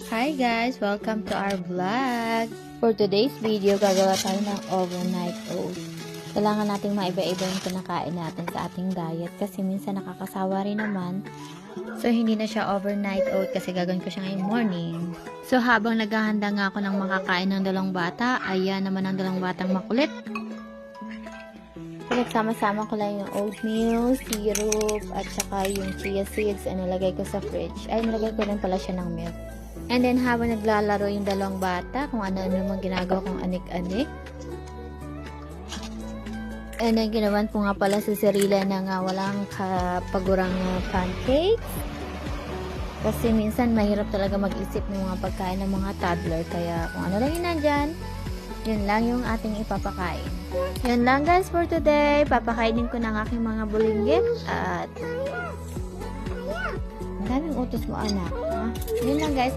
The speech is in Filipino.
Hi guys! Welcome to our vlog! For today's video, gagawa tayo ng overnight oats. Kailangan nating maiba-iba yung kinakain natin sa ating diet kasi minsan nakakasawa rin naman. So, hindi na siya overnight oat kasi gagawin ko siya ngayong morning. So, habang naghahanda nga ako ng makakain ng dalawang bata, ayan naman ang dalawang batang makulit. So, nagsama-sama ko lang yung oatmeal, syrup, at saka yung chia seeds ay nilagay ko sa fridge. Ay, nilagay ko rin pala siya ng milk. And then, habang naglalaro yung dalawang bata, kung ano-ano naman ginagawa kong anik-anik. And then, ginawan ko nga pala si Cirilla na nga walang kapagurang pancakes. Kasi minsan, mahirap talaga mag-isip ng mga pagkain ng mga toddler. Kaya, kung ano lang yun nandyan, yun lang yung ating ipapakain. Yun lang guys for today. Papakainin ko ng aking mga bulinggit. At, daming utos mo anak. Ha? Yun lang guys.